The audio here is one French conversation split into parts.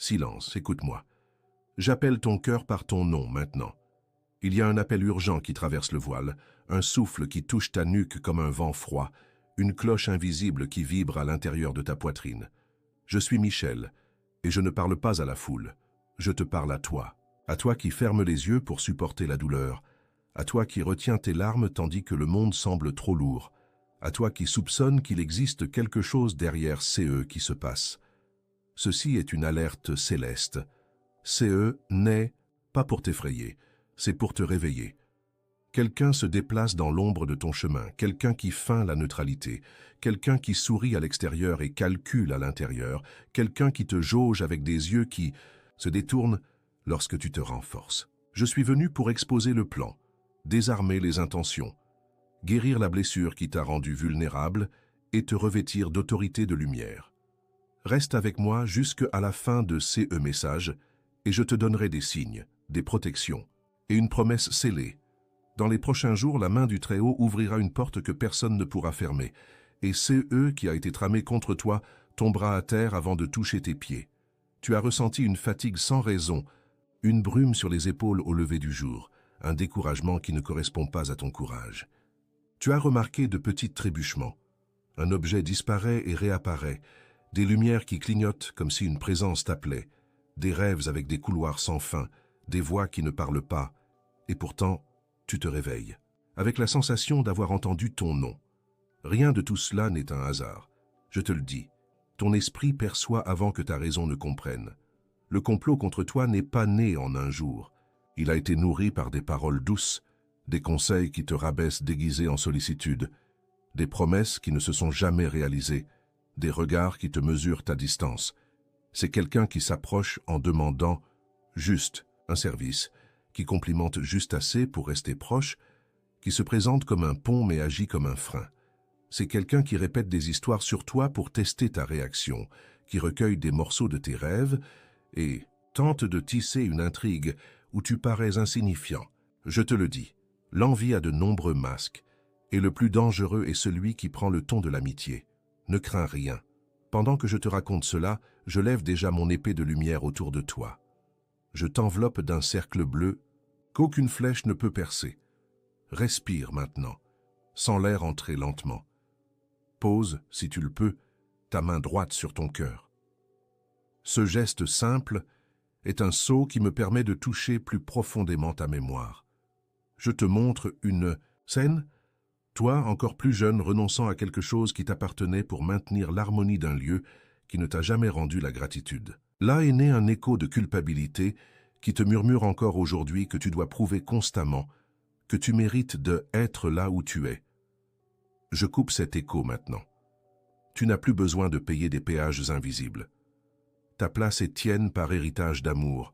Silence, écoute-moi. J'appelle ton cœur par ton nom maintenant. Il y a un appel urgent qui traverse le voile, un souffle qui touche ta nuque comme un vent froid, une cloche invisible qui vibre à l'intérieur de ta poitrine. Je suis Michel, et je ne parle pas à la foule. Je te parle à toi qui ferme les yeux pour supporter la douleur, à toi qui retiens tes larmes tandis que le monde semble trop lourd, à toi qui soupçonne qu'il existe quelque chose derrière CE qui se passe. Ceci est une alerte céleste. CE n'est pas pour t'effrayer, c'est pour te réveiller. Quelqu'un se déplace dans l'ombre de ton chemin, quelqu'un qui feint la neutralité, quelqu'un qui sourit à l'extérieur et calcule à l'intérieur, quelqu'un qui te jauge avec des yeux qui se détournent lorsque tu te renforces. Je suis venu pour exposer le plan, désarmer les intentions, guérir la blessure qui t'a rendu vulnérable et te revêtir d'autorité de lumière. Reste avec moi jusqu'à la fin de CE message et je te donnerai des signes, des protections et une promesse scellée. Dans les prochains jours, la main du Très-Haut ouvrira une porte que personne ne pourra fermer, et CE qui a été tramé contre toi tombera à terre avant de toucher tes pieds. Tu as ressenti une fatigue sans raison, une brume sur les épaules au lever du jour, un découragement qui ne correspond pas à ton courage. Tu as remarqué de petits trébuchements. Un objet disparaît et réapparaît, des lumières qui clignotent comme si une présence t'appelait, des rêves avec des couloirs sans fin, des voix qui ne parlent pas, et pourtant, tu te réveilles, avec la sensation d'avoir entendu ton nom. Rien de tout cela n'est un hasard. Je te le dis, ton esprit perçoit avant que ta raison ne comprenne. Le complot contre toi n'est pas né en un jour. Il a été nourri par des paroles douces, des conseils qui te rabaissent déguisés en sollicitude, des promesses qui ne se sont jamais réalisées, des regards qui te mesurent ta distance. C'est quelqu'un qui s'approche en demandant juste un service, qui complimente juste assez pour rester proche, qui se présente comme un pont mais agit comme un frein. C'est quelqu'un qui répète des histoires sur toi pour tester ta réaction, qui recueille des morceaux de tes rêves et tente de tisser une intrigue où tu parais insignifiant. Je te le dis, l'envie a de nombreux masques, et le plus dangereux est celui qui prend le ton de l'amitié. Ne crains rien. Pendant que je te raconte cela, je lève déjà mon épée de lumière autour de toi. Je t'enveloppe d'un cercle bleu qu'aucune flèche ne peut percer. Respire maintenant, sens l'air entrer lentement. Pose, si tu le peux, ta main droite sur ton cœur. Ce geste simple est un sceau qui me permet de toucher plus profondément ta mémoire. Je te montre une scène, toi, encore plus jeune, renonçant à quelque chose qui t'appartenait pour maintenir l'harmonie d'un lieu qui ne t'a jamais rendu la gratitude. Là est né un écho de culpabilité qui te murmure encore aujourd'hui que tu dois prouver constamment que tu mérites de être là où tu es. Je coupe cet écho maintenant. Tu n'as plus besoin de payer des péages invisibles. Ta place est tienne par héritage d'amour,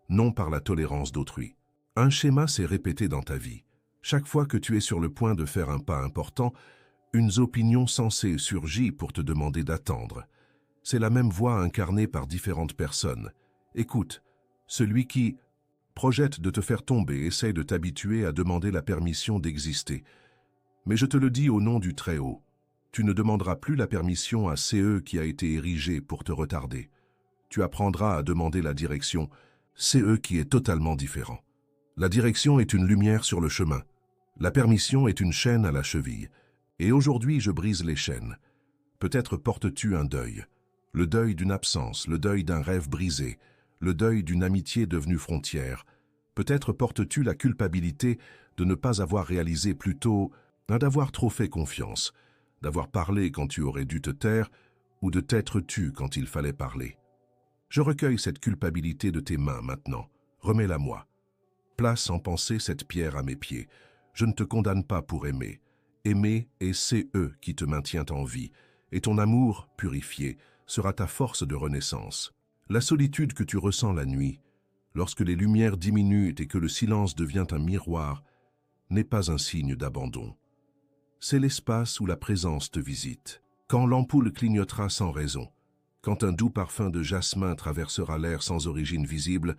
non par la tolérance d'autrui. Un schéma s'est répété dans ta vie. Chaque fois que tu es sur le point de faire un pas important, une opinion sensée surgit pour te demander d'attendre. C'est la même voix incarnée par différentes personnes. Écoute, celui qui projette de te faire tomber essaie de t'habituer à demander la permission d'exister. Mais je te le dis au nom du Très-Haut, tu ne demanderas plus la permission à CE qui a été érigé pour te retarder. Tu apprendras à demander la direction, CE qui est totalement différent. La direction est une lumière sur le chemin. La permission est une chaîne à la cheville. Et aujourd'hui, je brise les chaînes. Peut-être portes-tu un deuil. Le deuil d'une absence, le deuil d'un rêve brisé, le deuil d'une amitié devenue frontière. Peut-être portes-tu la culpabilité de ne pas avoir réalisé plus tôt, d'avoir trop fait confiance, d'avoir parlé quand tu aurais dû te taire ou de t'être tu quand il fallait parler. Je recueille cette culpabilité de tes mains maintenant. Remets-la moi. Place en pensée cette pierre à mes pieds. Je ne te condamne pas pour aimer. Aimer est CE qui te maintient en vie, et ton amour, purifié, sera ta force de renaissance. La solitude que tu ressens la nuit, lorsque les lumières diminuent et que le silence devient un miroir, n'est pas un signe d'abandon. C'est l'espace où la présence te visite. Quand l'ampoule clignotera sans raison, quand un doux parfum de jasmin traversera l'air sans origine visible,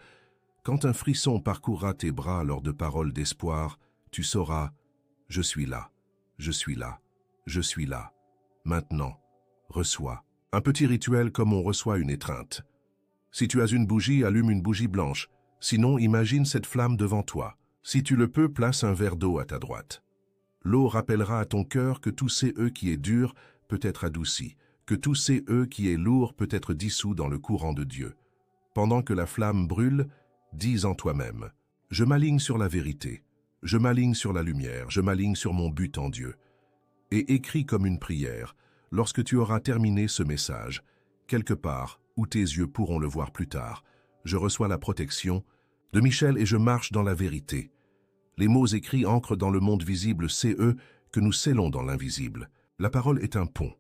quand un frisson parcourra tes bras lors de paroles d'espoir, tu sauras « Je suis là, je suis là, je suis là. » Maintenant, reçois. Un petit rituel comme on reçoit une étreinte. Si tu as une bougie, allume une bougie blanche. Sinon, imagine cette flamme devant toi. Si tu le peux, place un verre d'eau à ta droite. L'eau rappellera à ton cœur que tout CE qui est dur peut être adouci, que tout CE qui est lourd peut être dissous dans le courant de Dieu. Pendant que la flamme brûle, dis en toi-même, « Je m'aligne sur la vérité, je m'aligne sur la lumière, je m'aligne sur mon but en Dieu. » Et écris comme une prière, lorsque tu auras terminé ce message, quelque part où tes yeux pourront le voir plus tard. Je reçois la protection de Michel et je marche dans la vérité. Les mots écrits ancrent dans le monde visible CE que nous scellons dans l'invisible. La parole est un pont.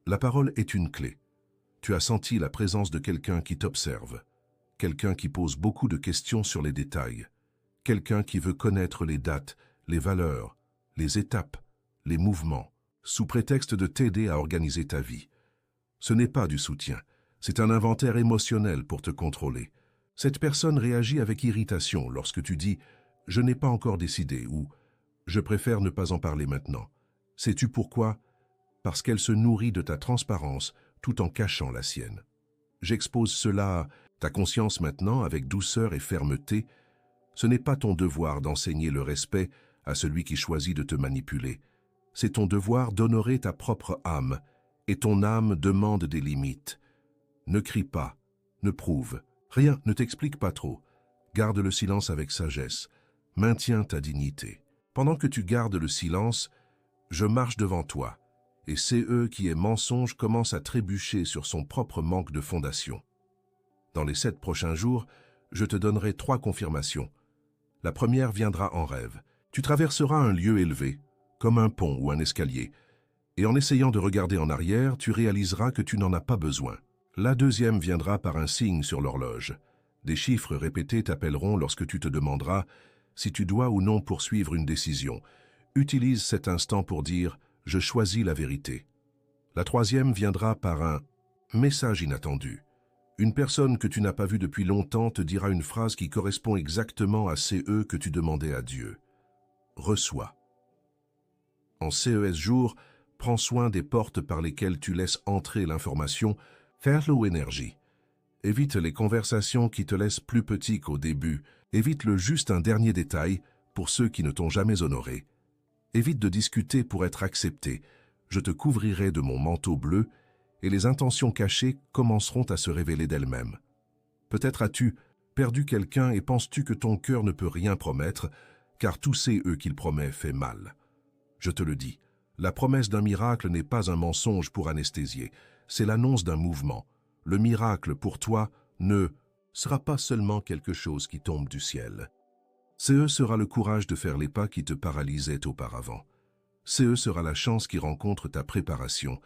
La parole est une clé. Tu as senti la présence de quelqu'un qui t'observe. Quelqu'un qui pose beaucoup de questions sur les détails. Quelqu'un qui veut connaître les dates, les valeurs, les étapes, les mouvements, sous prétexte de t'aider à organiser ta vie. Ce n'est pas du soutien, c'est un inventaire émotionnel pour te contrôler. Cette personne réagit avec irritation lorsque tu dis « je n'ai pas encore décidé » ou « je préfère ne pas en parler maintenant ». Sais-tu pourquoi? Parce qu'elle se nourrit de ta transparence tout en cachant la sienne. J'expose cela à ta conscience maintenant avec douceur et fermeté. Ce n'est pas ton devoir d'enseigner le respect à celui qui choisit de te manipuler. C'est ton devoir d'honorer ta propre âme, et ton âme demande des limites. Ne crie pas, ne prouve, rien, ne t'explique pas trop. Garde le silence avec sagesse, maintiens ta dignité. Pendant que tu gardes le silence, je marche devant toi, et CE qui est mensonge commence à trébucher sur son propre manque de fondation. Dans les 7 prochains jours, je te donnerai 3 confirmations. La première viendra en rêve. Tu traverseras un lieu élevé, comme un pont ou un escalier, et en essayant de regarder en arrière, tu réaliseras que tu n'en as pas besoin. La deuxième viendra par un signe sur l'horloge. Des chiffres répétés t'appelleront lorsque tu te demanderas si tu dois ou non poursuivre une décision. Utilise cet instant pour dire « je choisis la vérité ». La troisième viendra par un message inattendu. Une personne que tu n'as pas vue depuis longtemps te dira une phrase qui correspond exactement à CE que tu demandais à Dieu. Reçois. En CES jour, prends soin des portes par lesquelles tu laisses entrer l'information, fais-le énergie. Évite les conversations qui te laissent plus petit qu'au début. Évite juste un dernier détail pour ceux qui ne t'ont jamais honoré. Évite de discuter pour être accepté. Je te couvrirai de mon manteau bleu et les intentions cachées commenceront à se révéler d'elles-mêmes. Peut-être as-tu perdu quelqu'un et penses-tu que ton cœur ne peut rien promettre, car tout CE qu'il promet fait mal. Je te le dis, la promesse d'un miracle n'est pas un mensonge pour anesthésier, c'est l'annonce d'un mouvement. Le miracle, pour toi, ne sera pas seulement quelque chose qui tombe du ciel. CE sera le courage de faire les pas qui te paralysaient auparavant. CE sera la chance qui rencontre ta préparation.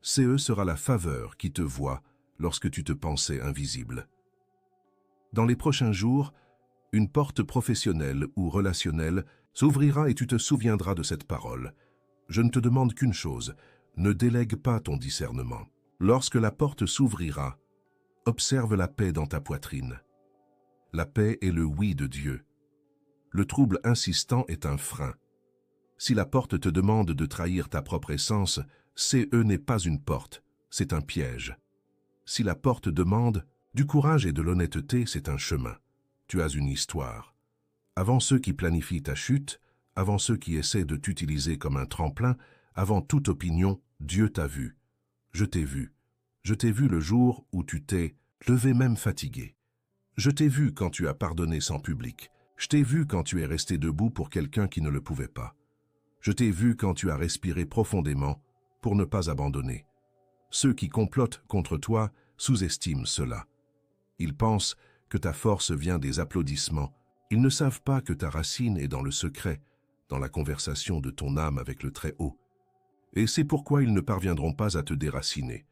CE sera la faveur qui te voit lorsque tu te pensais invisible. Dans les prochains jours, une porte professionnelle ou relationnelle s'ouvrira et tu te souviendras de cette parole. Je ne te demande qu'une chose, ne délègue pas ton discernement. Lorsque la porte s'ouvrira, observe la paix dans ta poitrine. La paix est le oui de Dieu. Le trouble insistant est un frein. Si la porte te demande de trahir ta propre essence, CE n'est pas une porte, c'est un piège. Si la porte demande du courage et de l'honnêteté, c'est un chemin. Tu as une histoire. Avant ceux qui planifient ta chute, avant ceux qui essaient de t'utiliser comme un tremplin, avant toute opinion, Dieu t'a vu. Je t'ai vu. Je t'ai vu le jour où tu t'es levé même fatigué. Je t'ai vu quand tu as pardonné sans public. Je t'ai vu quand tu es resté debout pour quelqu'un qui ne le pouvait pas. Je t'ai vu quand tu as respiré profondément pour ne pas abandonner. Ceux qui complotent contre toi sous-estiment cela. Ils pensent que ta force vient des applaudissements. Ils ne savent pas que ta racine est dans le secret, dans la conversation de ton âme avec le Très-Haut. Et c'est pourquoi ils ne parviendront pas à te déraciner.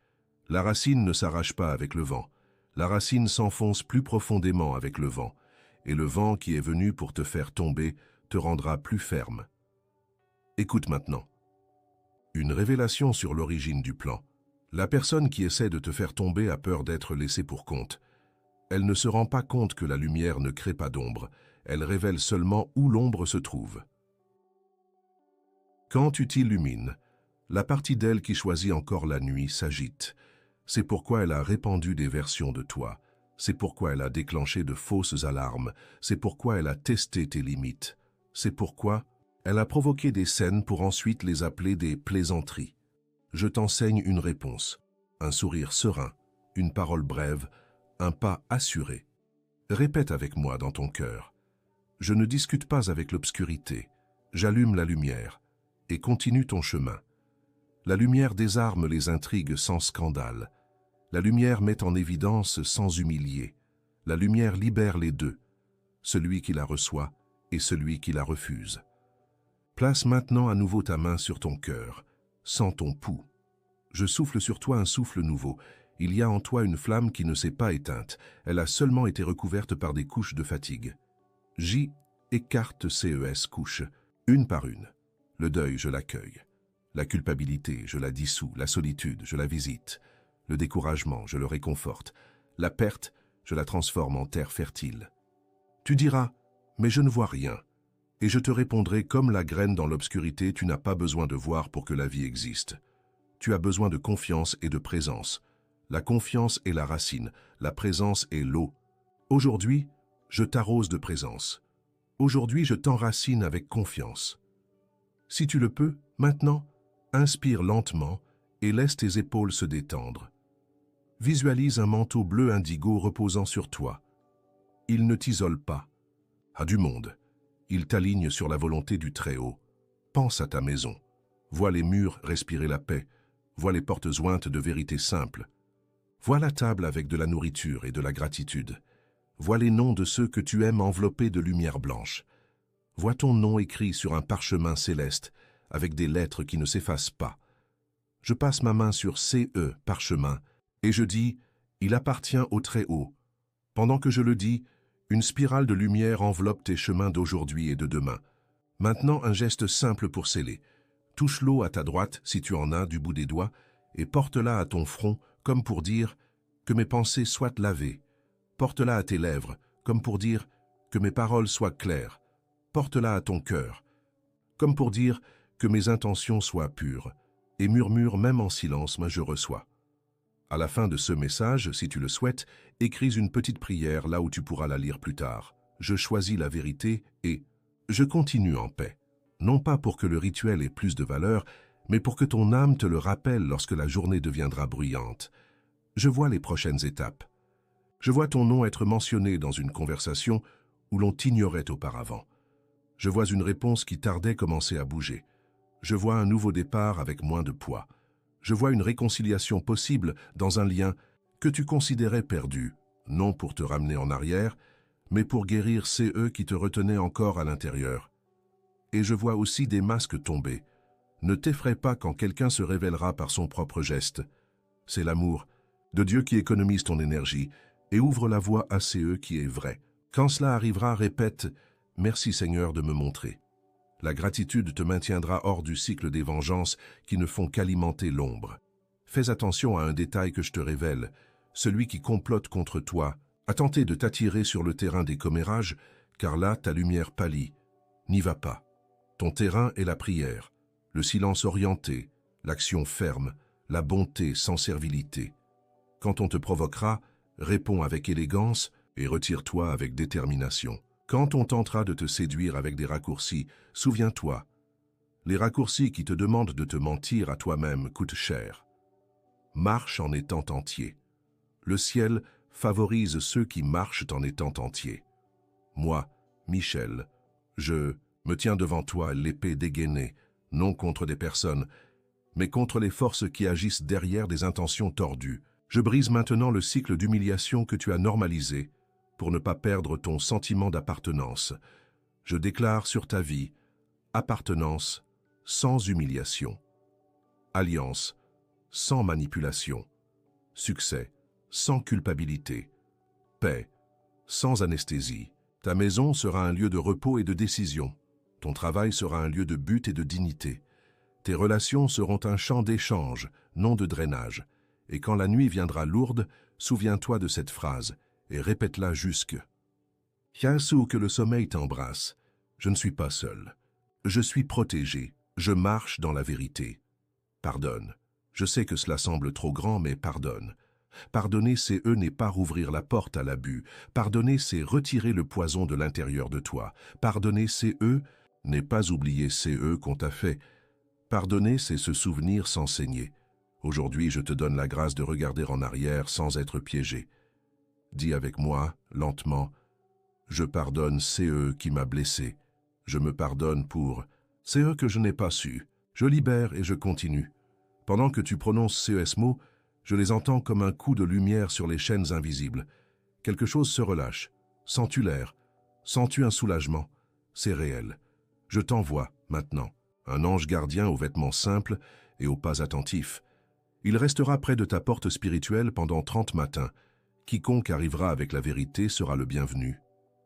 La racine ne s'arrache pas avec le vent. La racine s'enfonce plus profondément avec le vent, et le vent qui est venu pour te faire tomber te rendra plus ferme. Écoute maintenant. Une révélation sur l'origine du plan. La personne qui essaie de te faire tomber a peur d'être laissée pour compte. Elle ne se rend pas compte que la lumière ne crée pas d'ombre, elle révèle seulement où l'ombre se trouve. Quand tu t'illumines, la partie d'elle qui choisit encore la nuit s'agite. C'est pourquoi elle a répandu des versions de toi. C'est pourquoi elle a déclenché de fausses alarmes. C'est pourquoi elle a testé tes limites. C'est pourquoi elle a provoqué des scènes pour ensuite les appeler des plaisanteries. Je t'enseigne une réponse, un sourire serein, une parole brève, un pas assuré. Répète avec moi dans ton cœur. Je ne discute pas avec l'obscurité. J'allume la lumière et continue ton chemin. La lumière désarme les intrigues sans scandale. La lumière met en évidence sans humilier. La lumière libère les deux, celui qui la reçoit et celui qui la refuse. Place maintenant à nouveau ta main sur ton cœur. Sens ton pouls. Je souffle sur toi un souffle nouveau. Il y a en toi une flamme qui ne s'est pas éteinte. Elle a seulement été recouverte par des couches de fatigue. J écarte CES couches, une par une. Le deuil, je l'accueille. La culpabilité, je la dissous. La solitude, je la visite. Le découragement, je le réconforte. La perte, je la transforme en terre fertile. Tu diras, mais je ne vois rien. Et je te répondrai, comme la graine dans l'obscurité, tu n'as pas besoin de voir pour que la vie existe. Tu as besoin de confiance et de présence. La confiance est la racine, la présence est l'eau. Aujourd'hui, je t'arrose de présence. Aujourd'hui, je t'enracine avec confiance. Si tu le peux, maintenant, inspire lentement et laisse tes épaules se détendre. Visualise un manteau bleu indigo reposant sur toi. Il ne t'isole pas. À du monde. Il t'aligne sur la volonté du Très-Haut. Pense à ta maison. Vois les murs respirer la paix. Vois les portes jointes de vérité simple. Vois la table avec de la nourriture et de la gratitude. Vois les noms de ceux que tu aimes enveloppés de lumière blanche. Vois ton nom écrit sur un parchemin céleste, avec des lettres qui ne s'effacent pas. Je passe ma main sur CE, parchemin, et je dis, il appartient au Très-Haut. Pendant que je le dis, une spirale de lumière enveloppe tes chemins d'aujourd'hui et de demain. Maintenant, un geste simple pour sceller. Touche l'eau à ta droite, si tu en as, du bout des doigts, et porte-la à ton front, comme pour dire que mes pensées soient lavées. Porte-la à tes lèvres, comme pour dire que mes paroles soient claires. Porte-la à ton cœur, comme pour dire que mes intentions soient pures. Et murmure même en silence, mais je reçois. À la fin de ce message, si tu le souhaites, écris une petite prière là où tu pourras la lire plus tard. Je choisis la vérité et je continue en paix. Non pas pour que le rituel ait plus de valeur, mais pour que ton âme te le rappelle lorsque la journée deviendra bruyante. Je vois les prochaines étapes. Je vois ton nom être mentionné dans une conversation où l'on t'ignorait auparavant. Je vois une réponse qui tardait commencer à bouger. Je vois un nouveau départ avec moins de poids. Je vois une réconciliation possible dans un lien que tu considérais perdu, non pour te ramener en arrière, mais pour guérir CE qui te retenaient encore à l'intérieur. Et je vois aussi des masques tomber. Ne t'effraie pas quand quelqu'un se révélera par son propre geste. C'est l'amour de Dieu qui économise ton énergie et ouvre la voie à CE qui est vrai. Quand cela arrivera, répète « Merci Seigneur de me montrer ». La gratitude te maintiendra hors du cycle des vengeances qui ne font qu'alimenter l'ombre. Fais attention à un détail que je te révèle. Celui qui complote contre toi a tenté de t'attirer sur le terrain des commérages, car là, ta lumière pâlit. N'y va pas. Ton terrain est la prière, le silence orienté, l'action ferme, la bonté sans servilité. Quand on te provoquera, réponds avec élégance et retire-toi avec détermination. Quand on tentera de te séduire avec des raccourcis, souviens-toi, les raccourcis qui te demandent de te mentir à toi-même coûtent cher. Marche en étant entier. Le ciel favorise ceux qui marchent en étant entiers. Moi, Michel, je me tiens devant toi l'épée dégainée, non contre des personnes, mais contre les forces qui agissent derrière des intentions tordues. Je brise maintenant le cycle d'humiliation que tu as normalisé, pour ne pas perdre ton sentiment d'appartenance. Je déclare sur ta vie, appartenance sans humiliation, alliance sans manipulation, succès sans culpabilité, paix sans anesthésie. Ta maison sera un lieu de repos et de décision. Ton travail sera un lieu de but et de dignité. Tes relations seront un champ d'échange, non de drainage. Et quand la nuit viendra lourde, souviens-toi de cette phrase et répète-la jusque. Yasu, que le sommeil t'embrasse. Je ne suis pas seul. Je suis protégé. Je marche dans la vérité. Pardonne. Je sais que cela semble trop grand, mais pardonne. Pardonner, c'est n'est pas rouvrir la porte à l'abus. Pardonner, c'est retirer le poison de l'intérieur de toi. Pardonner, c'est n'est pas oublier qu'on t'a fait. Pardonner, c'est se souvenir sans saigner. Aujourd'hui, je te donne la grâce de regarder en arrière sans être piégé. Dis avec moi, lentement, je pardonne qui m'a blessé. Je me pardonne pour que je n'ai pas su. Je libère et je continue. Pendant que tu prononces ces mots, je les entends comme un coup de lumière sur les chaînes invisibles. Quelque chose se relâche. Sens-tu l'air? Sens-tu un soulagement? C'est réel. Je t'envoie, maintenant, un ange gardien aux vêtements simples et aux pas attentifs. Il restera près de ta porte spirituelle pendant 30 matins. Quiconque arrivera avec la vérité sera le bienvenu.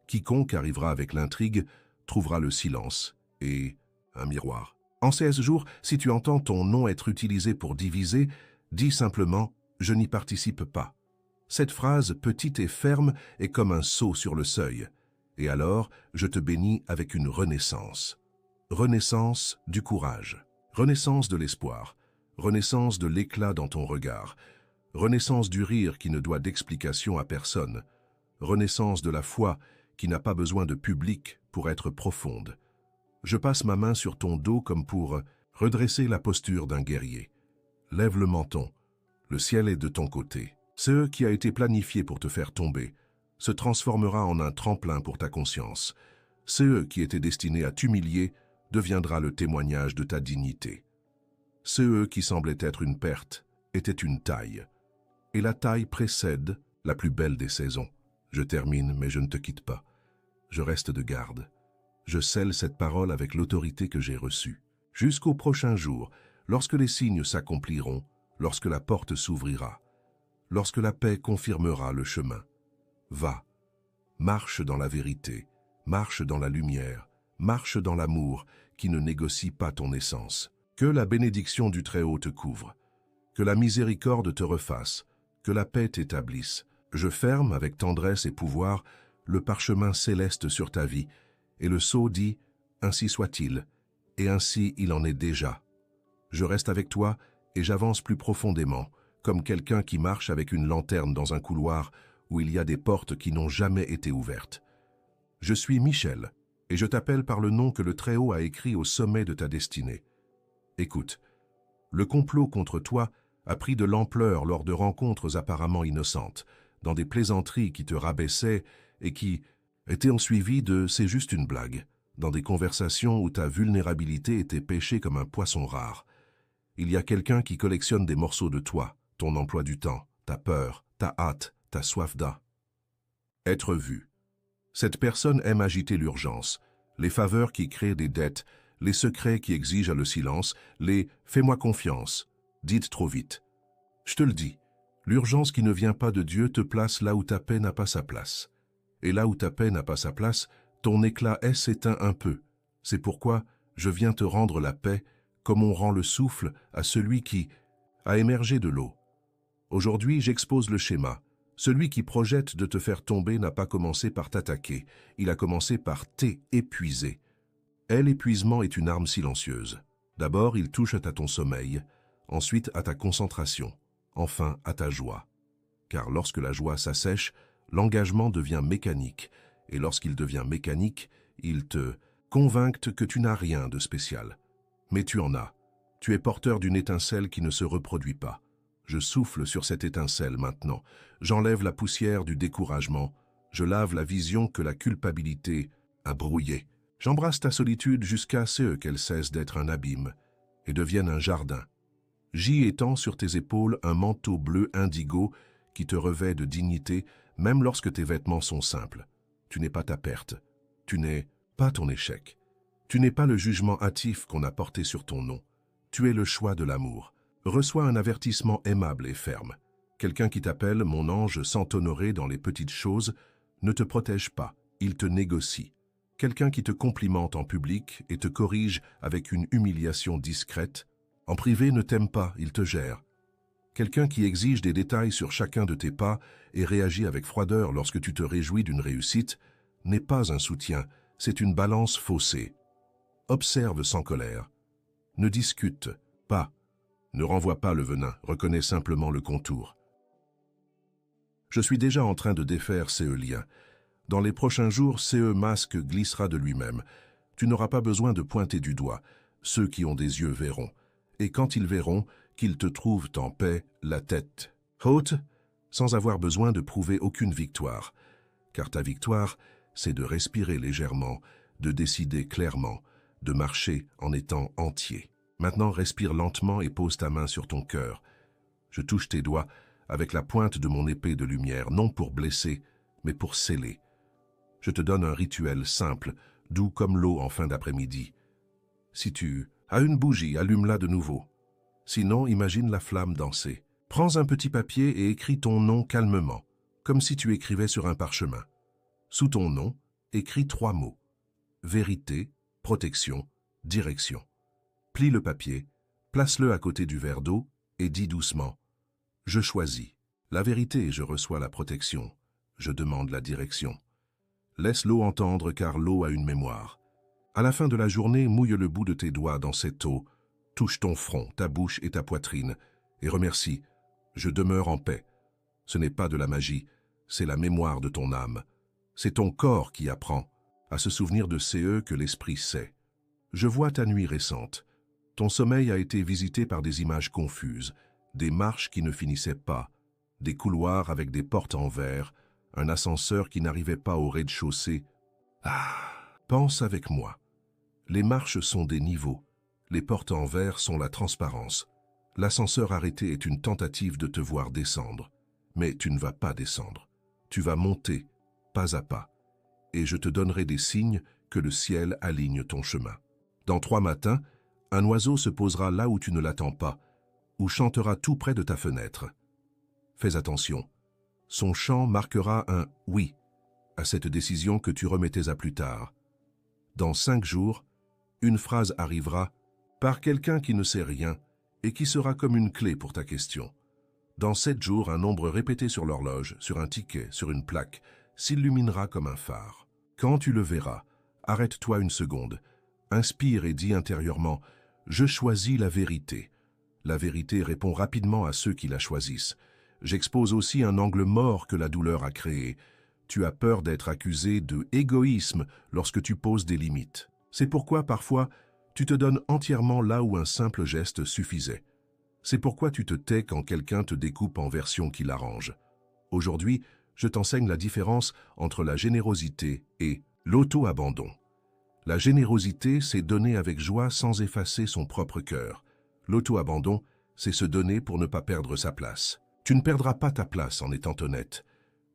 Quiconque arrivera avec l'intrigue trouvera le silence et un miroir. En 16 jours, si tu entends ton nom être utilisé pour diviser, dis simplement « Je n'y participe pas ». Cette phrase petite et ferme est comme un sceau sur le seuil. Et alors, je te bénis avec une renaissance. Renaissance du courage, renaissance de l'espoir, renaissance de l'éclat dans ton regard, renaissance du rire qui ne doit d'explication à personne, renaissance de la foi qui n'a pas besoin de public pour être profonde. Je passe ma main sur ton dos comme pour redresser la posture d'un guerrier. Lève le menton, le ciel est de ton côté. Ce qui a été planifié pour te faire tomber se transformera en un tremplin pour ta conscience. Ce qui était destiné à t'humilier deviendra le témoignage de ta dignité. Ce qui semblait être une perte était une taille. Et la taille précède la plus belle des saisons. Je termine, mais je ne te quitte pas. Je reste de garde. Je scelle cette parole avec l'autorité que j'ai reçue. Jusqu'au prochain jour, lorsque les signes s'accompliront, lorsque la porte s'ouvrira, lorsque la paix confirmera le chemin. Va, marche dans la vérité, marche dans la lumière, marche dans l'amour qui ne négocie pas ton essence. Que la bénédiction du Très-Haut te couvre, que la miséricorde te refasse, que la paix t'établisse. Je ferme avec tendresse et pouvoir le parchemin céleste sur ta vie, et le sceau dit « Ainsi soit-il », et ainsi il en est déjà. Je reste avec toi et j'avance plus profondément, comme quelqu'un qui marche avec une lanterne dans un couloir où il y a des portes qui n'ont jamais été ouvertes. Je suis Michel, et je t'appelle par le nom que le Très-Haut a écrit au sommet de ta destinée. Écoute, le complot contre toi a pris de l'ampleur lors de rencontres apparemment innocentes, dans des plaisanteries qui te rabaissaient et qui étaient suivies de « c'est juste une blague », dans des conversations où ta vulnérabilité était pêchée comme un poisson rare. Il y a quelqu'un qui collectionne des morceaux de toi, ton emploi du temps, ta peur, ta hâte, ta soif être vu. Cette personne aime agiter l'urgence, les faveurs qui créent des dettes, les secrets qui exigent le silence, les « fais-moi confiance », dites trop vite. Je te le dis, l'urgence qui ne vient pas de Dieu te place là où ta paix n'a pas sa place. Et là où ta paix n'a pas sa place, ton éclat s'éteint un peu. C'est pourquoi je viens te rendre la paix, comme on rend le souffle à celui qui a émergé de l'eau. Aujourd'hui, j'expose le schéma. Celui qui projette de te faire tomber n'a pas commencé par t'attaquer, il a commencé par t'épuiser. L'épuisement est une arme silencieuse. D'abord, il touche à ton sommeil, ensuite à ta concentration, enfin à ta joie. Car lorsque la joie s'assèche, l'engagement devient mécanique, et lorsqu'il devient mécanique, il te convainc que tu n'as rien de spécial. Mais tu en as. Tu es porteur d'une étincelle qui ne se reproduit pas. Je souffle sur cette étincelle maintenant. J'enlève la poussière du découragement. Je lave la vision que la culpabilité a brouillée. J'embrasse ta solitude jusqu'à ce qu'elle cesse d'être un abîme et devienne un jardin. J'y étends sur tes épaules un manteau bleu indigo qui te revêt de dignité, même lorsque tes vêtements sont simples. Tu n'es pas ta perte. Tu n'es pas ton échec. Tu n'es pas le jugement hâtif qu'on a porté sur ton nom. Tu es le choix de l'amour. Reçois un avertissement aimable et ferme. Quelqu'un qui t'appelle, mon ange, sans t'honorer dans les petites choses, ne te protège pas, il te négocie. Quelqu'un qui te complimente en public et te corrige avec une humiliation discrète, en privé ne t'aime pas, il te gère. Quelqu'un qui exige des détails sur chacun de tes pas et réagit avec froideur lorsque tu te réjouis d'une réussite, n'est pas un soutien, c'est une balance faussée. Observe sans colère. Ne discute pas. Ne renvoie pas le venin, reconnais simplement le contour. Je suis déjà en train de défaire ces liens. Dans les prochains jours, ce masque glissera de lui-même. Tu n'auras pas besoin de pointer du doigt. Ceux qui ont des yeux verront. Et quand ils verront, qu'ils te trouvent en paix, la tête haute, sans avoir besoin de prouver aucune victoire. Car ta victoire, c'est de respirer légèrement, de décider clairement, de marcher en étant entier. Maintenant, respire lentement et pose ta main sur ton cœur. Je touche tes doigts avec la pointe de mon épée de lumière, non pour blesser, mais pour sceller. Je te donne un rituel simple, doux comme l'eau en fin d'après-midi. Si tu as une bougie, allume-la de nouveau. Sinon, imagine la flamme danser. Prends un petit papier et écris ton nom calmement, comme si tu écrivais sur un parchemin. Sous ton nom, écris 3 mots. Vérité, protection, direction. Plie le papier, place-le à côté du verre d'eau et dis doucement « Je choisis la vérité et je reçois la protection. Je demande la direction. » Laisse l'eau entendre car l'eau a une mémoire. À la fin de la journée, mouille le bout de tes doigts dans cette eau, touche ton front, ta bouche et ta poitrine et remercie « Je demeure en paix ». Ce n'est pas de la magie, c'est la mémoire de ton âme. C'est ton corps qui apprend à se souvenir de CE que l'esprit sait. Je vois ta nuit récente. Ton sommeil a été visité par des images confuses, des marches qui ne finissaient pas, des couloirs avec des portes en verre, un ascenseur qui n'arrivait pas au rez-de-chaussée. Pense avec moi. Les marches sont des niveaux, les portes en verre sont la transparence. L'ascenseur arrêté est une tentative de te voir descendre. Mais tu ne vas pas descendre. Tu vas monter, pas à pas. Et je te donnerai des signes que le ciel aligne ton chemin. Dans 3 matins, un oiseau se posera là où tu ne l'attends pas, ou chantera tout près de ta fenêtre. Fais attention. Son chant marquera un « oui » à cette décision que tu remettais à plus tard. Dans 5 jours, une phrase arrivera par quelqu'un qui ne sait rien et qui sera comme une clé pour ta question. Dans 7 jours, un nombre répété sur l'horloge, sur un ticket, sur une plaque, s'illuminera comme un phare. Quand tu le verras, arrête-toi une seconde, inspire et dis intérieurement « Je choisis la vérité ». La vérité répond rapidement à ceux qui la choisissent. J'expose aussi un angle mort que la douleur a créé. Tu as peur d'être accusé de égoïsme lorsque tu poses des limites. C'est pourquoi, parfois, tu te donnes entièrement là où un simple geste suffisait. C'est pourquoi tu te tais quand quelqu'un te découpe en versions qui l'arrangent. Aujourd'hui, je t'enseigne la différence entre la générosité et l'auto-abandon. La générosité, c'est donner avec joie sans effacer son propre cœur. L'auto-abandon, c'est se donner pour ne pas perdre sa place. Tu ne perdras pas ta place en étant honnête.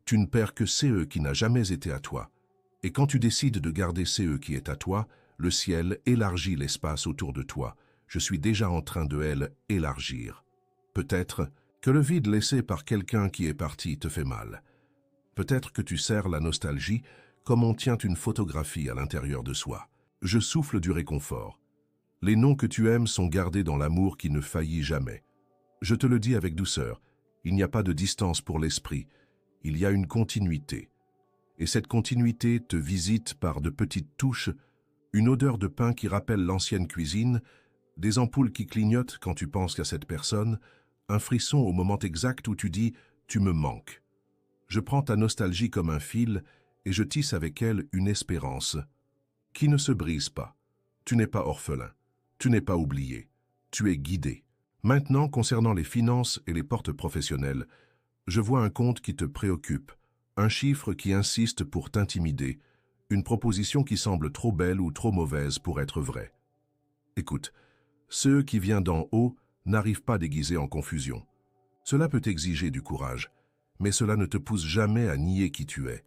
Tu ne perds que CE qui n'a jamais été à toi. Et quand tu décides de garder CE qui est à toi, le ciel élargit l'espace autour de toi. Je suis déjà en train de elle élargir. Peut-être que le vide laissé par quelqu'un qui est parti te fait mal. Peut-être que tu serres la nostalgie comme on tient une photographie à l'intérieur de soi. Je souffle du réconfort. Les noms que tu aimes sont gardés dans l'amour qui ne faillit jamais. Je te le dis avec douceur, il n'y a pas de distance pour l'esprit, il y a une continuité. Et cette continuité te visite par de petites touches, une odeur de pain qui rappelle l'ancienne cuisine, des ampoules qui clignotent quand tu penses qu'à cette personne, un frisson au moment exact où tu dis « tu me manques ». Je prends ta nostalgie comme un fil et je tisse avec elle une espérance qui ne se brise pas. Tu n'es pas orphelin, tu n'es pas oublié, tu es guidé. Maintenant, concernant les finances et les portes professionnelles, je vois un compte qui te préoccupe, un chiffre qui insiste pour t'intimider, une proposition qui semble trop belle ou trop mauvaise pour être vraie. Écoute, ceux qui viennent d'en haut n'arrivent pas déguisés en confusion. Cela peut exiger du courage, mais cela ne te pousse jamais à nier qui tu es.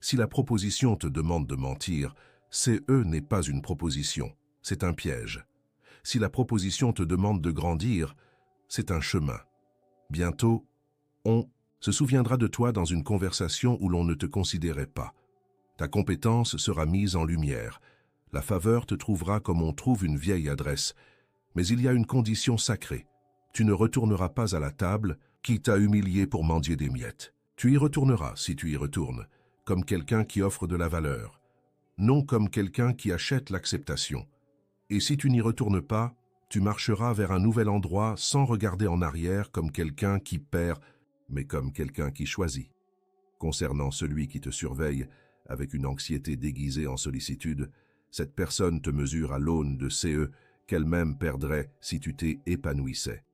Si la proposition te demande de mentir, CE n'est pas une proposition, c'est un piège. Si la proposition te demande de grandir, c'est un chemin. Bientôt, on se souviendra de toi dans une conversation où l'on ne te considérait pas. Ta compétence sera mise en lumière. La faveur te trouvera comme on trouve une vieille adresse. Mais il y a une condition sacrée. Tu ne retourneras pas à la table qui t'a humilié pour mendier des miettes. Tu y retourneras, si tu y retournes, comme quelqu'un qui offre de la valeur, non comme quelqu'un qui achète l'acceptation. Et si tu n'y retournes pas, tu marcheras vers un nouvel endroit sans regarder en arrière comme quelqu'un qui perd. mais comme quelqu'un qui choisit. Concernant celui qui te surveille avec une anxiété déguisée en sollicitude, cette personne te mesure à l'aune de CE qu'elle-même perdrait si tu t'y épanouissais.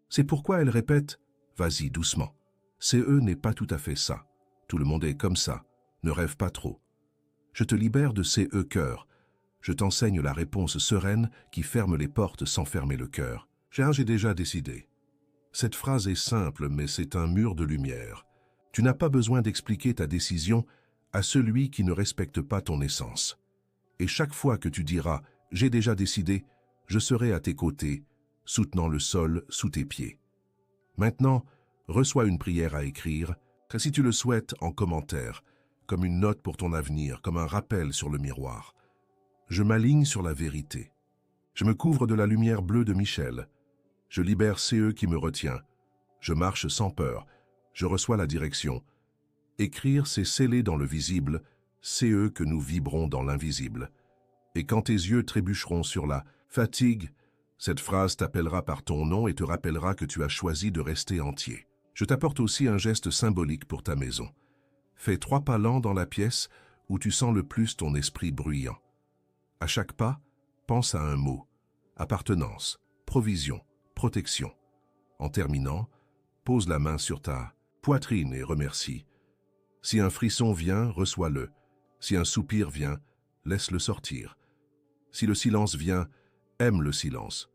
C'est pourquoi elle répète « Vas-y, doucement. CE n'est pas tout à fait ça. Tout le monde est comme ça. Ne rêve pas trop. » Je te libère de CE cœur. Je t'enseigne la réponse sereine qui ferme les portes sans fermer le cœur. J'ai déjà décidé. Cette phrase est simple, mais c'est un mur de lumière. Tu n'as pas besoin d'expliquer ta décision à celui qui ne respecte pas ton essence. Et chaque fois que tu diras « J'ai déjà décidé », je serai à tes côtés, soutenant le sol sous tes pieds. Maintenant, reçois une prière à écrire, si tu le souhaites, en commentaire, comme une note pour ton avenir, comme un rappel sur le miroir. Je m'aligne sur la vérité. Je me couvre de la lumière bleue de Michel. Je libère CE qui me retient. Je marche sans peur. Je reçois la direction. Écrire, c'est sceller dans le visible, CE que nous vibrons dans l'invisible. Et quand tes yeux trébucheront sur la fatigue, cette phrase t'appellera par ton nom et te rappellera que tu as choisi de rester entier. Je t'apporte aussi un geste symbolique pour ta maison. Fais 3 pas lents dans la pièce où tu sens le plus ton esprit bruyant. À chaque pas, pense à un mot. Appartenance, provision, protection. En terminant, pose la main sur ta poitrine et remercie. Si un frisson vient, reçois-le. Si un soupir vient, laisse-le sortir. Si le silence vient, aime le silence.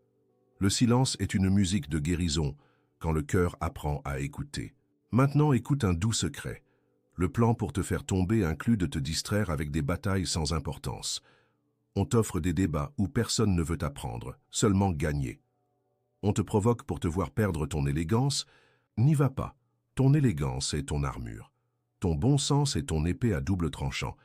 Le silence est une musique de guérison quand le cœur apprend à écouter. Maintenant, écoute un doux secret. Le plan pour te faire tomber inclut de te distraire avec des batailles sans importance. On t'offre des débats où personne ne veut t'apprendre, seulement gagner. On te provoque pour te voir perdre ton élégance. N'y va pas. Ton élégance est ton armure. Ton bon sens est ton épée à double tranchant.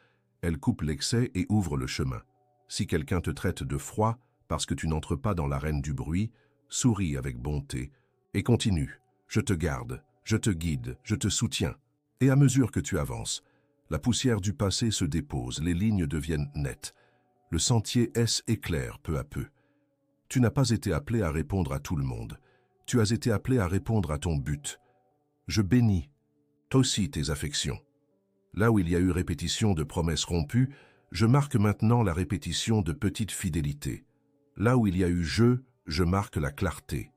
Elle coupe l'excès et ouvre le chemin. Si quelqu'un te traite de froid parce que tu n'entres pas dans l'arène du bruit, souris avec bonté et continue. Je te garde, je te guide, je te soutiens. Et à mesure que tu avances, la poussière du passé se dépose, les lignes deviennent nettes. Le sentier éclaire peu à peu. Tu n'as pas été appelé à répondre à tout le monde. Tu as été appelé à répondre à ton but. Je bénis, toi aussi, tes affections. Là où il y a eu répétition de promesses rompues, je marque maintenant la répétition de petites fidélités. Là où il y a eu jeu, je marque la clarté.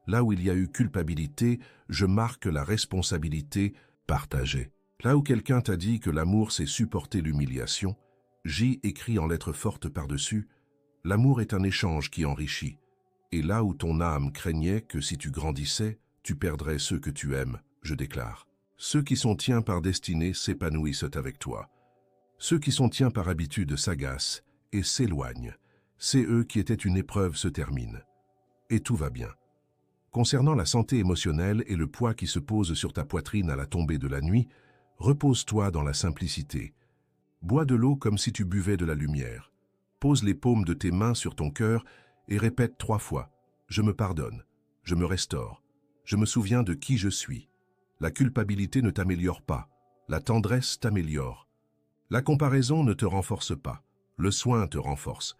Là où il y a eu culpabilité, je marque la responsabilité partagée. Là où quelqu'un t'a dit que l'amour c'est supporter l'humiliation, j'y écris en lettres fortes par-dessus, l'amour est un échange qui enrichit. Et là où ton âme craignait que si tu grandissais, tu perdrais ceux que tu aimes, je déclare. Ceux qui sont tiens par destinée s'épanouissent avec toi. Ceux qui sont tiens par habitude s'agacent et s'éloignent. C'est eux qui étaient une épreuve se terminent. Et tout va bien. Concernant la santé émotionnelle et le poids qui se pose sur ta poitrine à la tombée de la nuit, repose-toi dans la simplicité. Bois de l'eau comme si tu buvais de la lumière. Pose les paumes de tes mains sur ton cœur et répète 3 fois « Je me pardonne, je me restaure, je me souviens de qui je suis ». La culpabilité ne t'améliore pas, la tendresse t'améliore. La comparaison ne te renforce pas, le soin te renforce.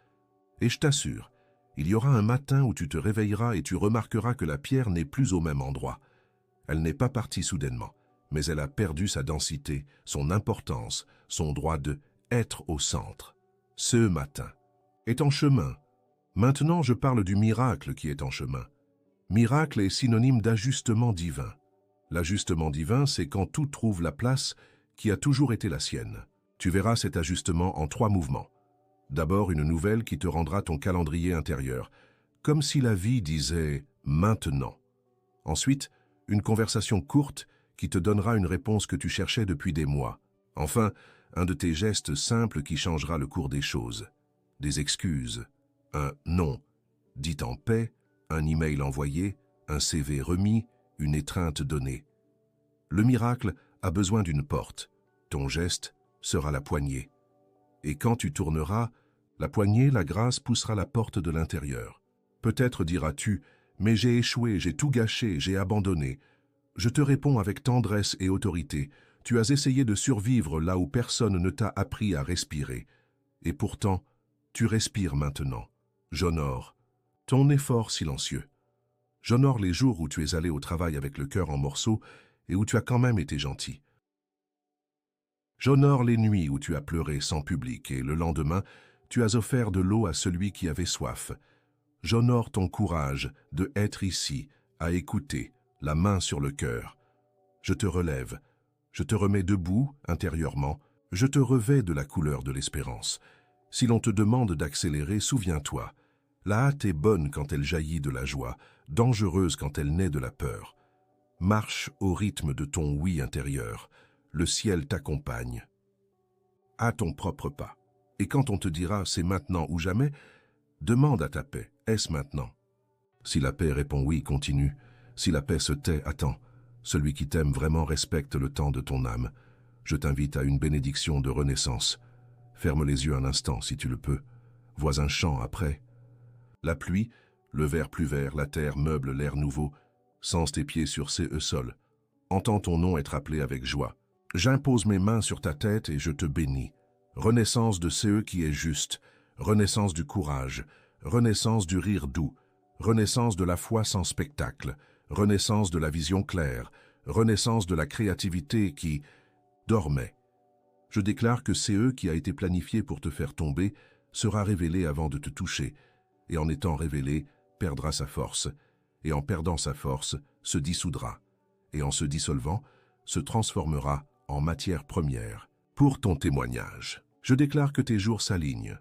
Et je t'assure, il y aura un matin où tu te réveilleras et tu remarqueras que la pierre n'est plus au même endroit. Elle n'est pas partie soudainement, mais elle a perdu sa densité, son importance, son droit de être au centre. Ce matin est en chemin. Maintenant, je parle du miracle qui est en chemin. Miracle est synonyme d'ajustement divin. L'ajustement divin, c'est quand tout trouve la place qui a toujours été la sienne. Tu verras cet ajustement en 3 mouvements. D'abord, une nouvelle qui te rendra ton calendrier intérieur, comme si la vie disait « maintenant ». Ensuite, une conversation courte qui te donnera une réponse que tu cherchais depuis des mois. Enfin, un de tes gestes simples qui changera le cours des choses. Des excuses, un « non » dit en paix, un email envoyé, un CV remis, une étreinte donnée. Le miracle a besoin d'une porte. Ton geste sera la poignée. Et quand tu tourneras, la poignée, la grâce poussera la porte de l'intérieur. Peut-être diras-tu, mais j'ai échoué, j'ai tout gâché, j'ai abandonné. Je te réponds avec tendresse et autorité. Tu as essayé de survivre là où personne ne t'a appris à respirer. Et pourtant, tu respires maintenant. J'honore ton effort silencieux. J'honore les jours où tu es allé au travail avec le cœur en morceaux et où tu as quand même été gentil. J'honore les nuits où tu as pleuré sans public et le lendemain, tu as offert de l'eau à celui qui avait soif. J'honore ton courage de être ici, à écouter, la main sur le cœur. Je te relève, je te remets debout intérieurement, je te revêts de la couleur de l'espérance. Si l'on te demande d'accélérer, souviens-toi, la hâte est bonne quand elle jaillit de la joie, dangereuse quand elle naît de la peur. Marche au rythme de ton oui intérieur. Le ciel t'accompagne. À ton propre pas. Et quand on te dira « c'est maintenant ou jamais », demande à ta paix « est-ce maintenant ?» Si la paix répond « oui », continue. Si la paix se tait, attends. Celui qui t'aime vraiment respecte le temps de ton âme. Je t'invite à une bénédiction de renaissance. Ferme les yeux un instant si tu le peux. Vois un chant après. La pluie, le vert plus vert, la terre meuble l'air nouveau. Sens tes pieds sur ces sols. Entends ton nom être appelé avec joie. J'impose mes mains sur ta tête et je te bénis. Renaissance de CE qui est juste, renaissance du courage, renaissance du rire doux, renaissance de la foi sans spectacle, renaissance de la vision claire, renaissance de la créativité qui dormait. Je déclare que CE qui a été planifié pour te faire tomber sera révélé avant de te toucher, et en étant révélé, perdra sa force, et en perdant sa force, se dissoudra, et en se dissolvant, se transformera en matière première pour ton témoignage. Je déclare que tes jours s'alignent,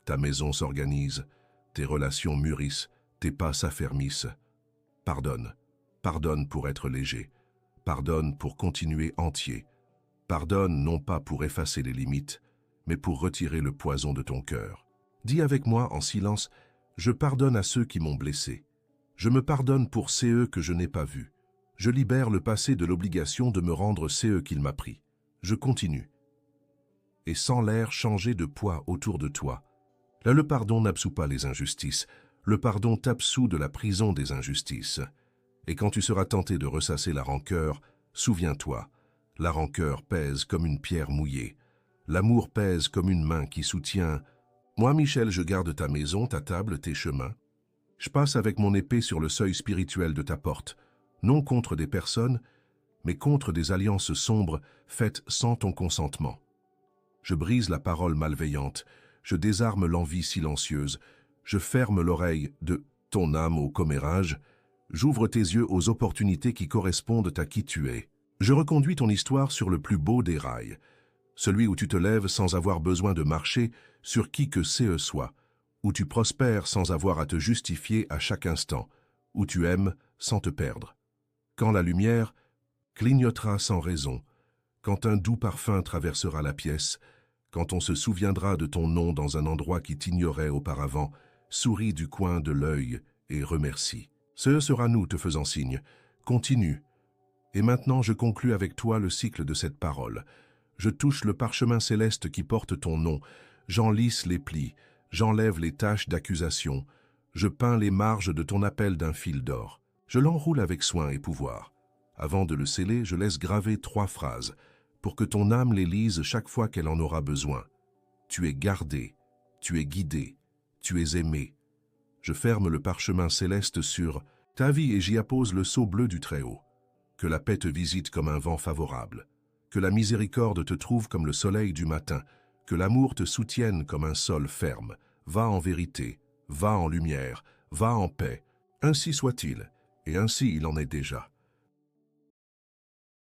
ta maison s'organise, tes relations mûrissent, tes pas s'affermissent. Pardonne, pardonne pour être léger, pardonne pour continuer entier, pardonne non pas pour effacer les limites, mais pour retirer le poison de ton cœur. Dis avec moi en silence, je pardonne à ceux qui m'ont blessé. Je me pardonne pour CE que je n'ai pas vus. Je libère le passé de l'obligation de me rendre CE qu'il m'a pris. Je continue. Et sens l'air changer de poids autour de toi. Là, le pardon n'absout pas les injustices. Le pardon t'absout de la prison des injustices. Et quand tu seras tenté de ressasser la rancœur, souviens-toi, la rancœur pèse comme une pierre mouillée. L'amour pèse comme une main qui soutient. Moi, Michel, je garde ta maison, ta table, tes chemins. Je passe avec mon épée sur le seuil spirituel de ta porte. Non contre des personnes, mais contre des alliances sombres faites sans ton consentement. Je brise la parole malveillante, je désarme l'envie silencieuse, je ferme l'oreille de ton âme au commérage, j'ouvre tes yeux aux opportunités qui correspondent à qui tu es. Je reconduis ton histoire sur le plus beau des rails, celui où tu te lèves sans avoir besoin de marcher sur qui que CE soit, où tu prospères sans avoir à te justifier à chaque instant, où tu aimes sans te perdre. Quand la lumière clignotera sans raison, quand un doux parfum traversera la pièce, quand on se souviendra de ton nom dans un endroit qui t'ignorait auparavant, souris du coin de l'œil et remercie. Ce sera nous te faisant signe. Continue. Et maintenant je conclus avec toi le cycle de cette parole. Je touche le parchemin céleste qui porte ton nom, j'en lisse les plis, j'enlève les taches d'accusation, je peins les marges de ton appel d'un fil d'or. Je l'enroule avec soin et pouvoir. Avant de le sceller, je laisse graver 3 phrases, pour que ton âme les lise chaque fois qu'elle en aura besoin. Tu es gardé, tu es guidé, tu es aimé. Je ferme le parchemin céleste sur ta vie et j'y appose le sceau bleu du Très-Haut. Que la paix te visite comme un vent favorable, que la miséricorde te trouve comme le soleil du matin, que l'amour te soutienne comme un sol ferme. Va en vérité, va en lumière, va en paix. Ainsi soit-il. Et ainsi il en est déjà.